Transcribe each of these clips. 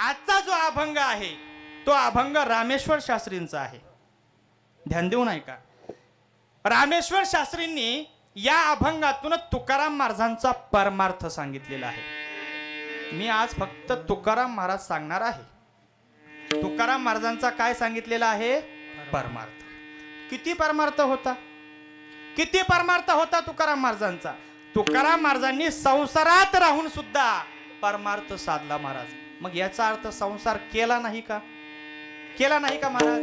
आजचा जो अभंग आहे तो अभंग रामेश्वर शास्त्रींचा आहे. ध्यान देऊन ऐका. रामेश्वर शास्त्रींनी या अभंगातून तुकाराम महाराजांचा परमार्थ सांगितलेला आहे. मी आज फक्त तुकाराम महाराज सांगणार आहे. तुकाराम महाराजांचा काय सांगितलेला आहे? परमार्थ. किती परमार्थ होता? किती परमार्थ होता तुकाराम महाराजांचा? तुकाराम महाराजांनी संसारात राहून सुद्धा परमार्थ साधला महाराज. मग याचा अर्थ संसार केला नाही का? केला नाही का महाराज?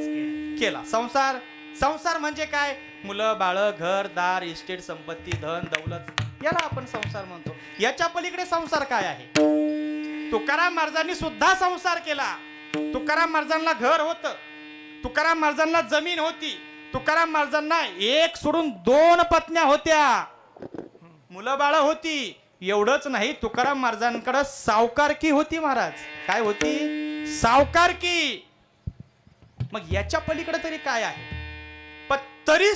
केला. संसार संसार म्हणजे काय? मुलं बाळ, घर दार, इस्टेट, संपत्ती, धन दौलत, याला आपण संसार म्हणतो. याच्या पलीकडे संसार काय आहे? तुकाराम महाराजांनी सुद्धा संसार केला. तुकाराम महाराजांना घर होतं, तुकाराम महाराजांना जमीन होती, तुकाराम महाराजांना एक सोडून 2 पत्न्या होत्या, मुलं बाळ होती. एवढंच नाही, तुकाराम महाराजांकडे सावकारकी होती महाराज. काय होती? सावकारकी. मग याच्या पलीकडे तरी काय आहे? पण तरी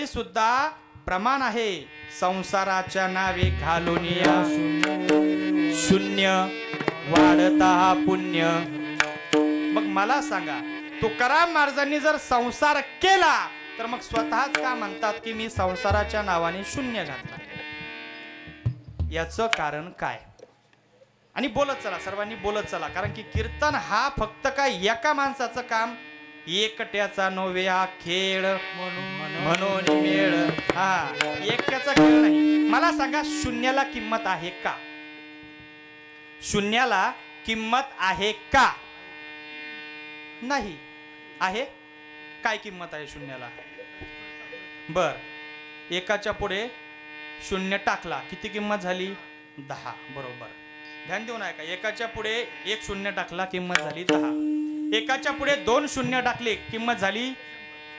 सुद्धा प्रमाण आहे. संसाराच्या नावे घालून या शून्य वाढता हा पुण्य. मग मला सांगा, तुकाराम महाराजांनी जर संसार केला तर मग स्वतःच का म्हणतात की मी संसाराच्या नावाने शून्य घातला? याचं कारण काय? आणि बोलत चला, सर्वांनी बोलत चला. कारण की कीर्तन हा फक्त काय एका माणसाचं काम, एकट्याचा नव्हे हा खेळ म्हणून मेळ. हा, एकट्याचा खेळ नाही. मला सांगा, शून्याला किंमत आहे का? शून्याला किंमत आहे का? नाही आहे. काय किंमत आहे शून्याला? बर, एकाच्या पुढे शून्य टाकला, किती किंमत झाली? 10. बरोबर. ध्यान देऊन ऐका. एकाच्या पुढे 1 शून्य टाकला, किंमत झाली 10. एकाच्या पुढे 2 शून्य टाकले, किंमत झाली.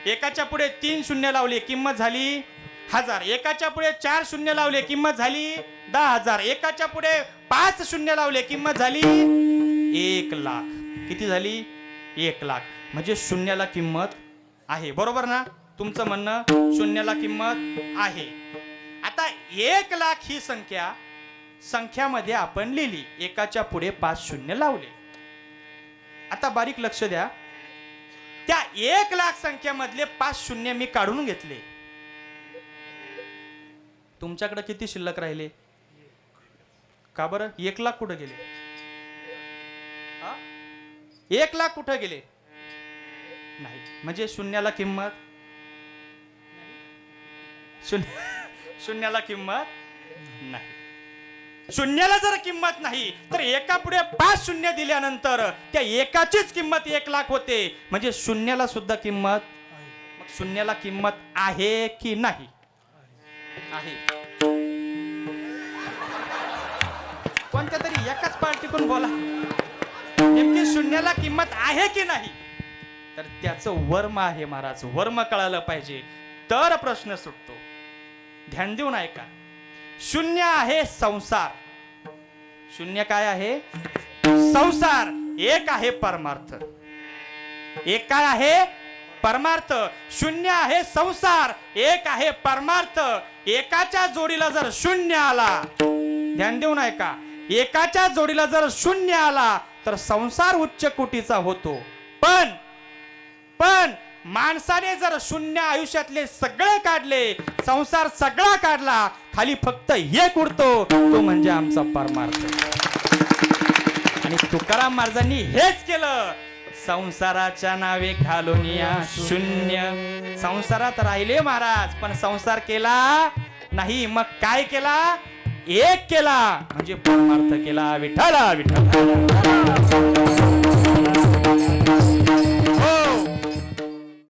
एकाच्या पुढे 3 शून्य लावले, किंमत झाली 1000. एकाच्या पुढे 4 शून्य लावले, किंमत झाली 10,000. एकाच्या पुढे 5 शून्य लावले, किंमत झाली 1,00,000. किती झाली? 1,00,000. म्हणजे शून्याला किंमत आहे. बरोबर ना? तुमचं म्हणणं शून्याला किंमत आहे. आता 1,00,000 ही संख्यामध्ये आपण लिहिली, एकाच्या पुढे 5 शून्य लावले. आता बारीक लक्ष द्या. त्या 1,00,000 संख्येमधले 5 शून्य मी काढून घेतले. तुमच्याकडे किती शिल्लक राहिले? का बरं? 1,00,000 कुठे गेले? 1,00,000 कुठे गेले? नाही. म्हणजे शून्याला किंमत, शून्याला किंमत नाही. शून्याला जर किंमत नाही तर एका पुढे 5 शून्य दिल्यानंतर त्या एकाचीच किंमत 1,00,000 होते. म्हणजे शून्याला सुद्धा किंमत. मग शून्याला किंमत आहे की नाही? आहे. कोणत्या तरी एकाच पार्टीतून बोला, नेमकी शून्याला किंमत आहे की नाही? तर त्याचं वर्म आहे महाराज. वर्म कळालं पाहिजे तर प्रश्न सुटतो. ध्यान देऊन ऐका. शून्य आहे संसार. शून्य काय आहे? संसार. एक आहे परमार्थ. एक काय आहे? परमार्थ. शून्य आहे संसार, एक आहे परमार्थ. एकाच्या जोडीला जर शून्य आला, ध्यान देऊन ऐका, एकाच्या जोडीला जर शून्य आला तर संसार उच्च कोटीचा होतो. पण माणसाने जर शून्य आयुष्यातले सगळे काढले, संसार सगळा काढला, खाली फक्त एक उरतो, तो म्हणजे आमचा परमार्थ. आणि तुकाराम महाराजांनी हेच केलं. संसाराच्या नावे घालून या शून्य. संसारात राहिले महाराज, पण संसार केला नाही. मग काय केला? एक केला, म्हणजे परमार्थ केला. विठ्ठला विठ्ठला.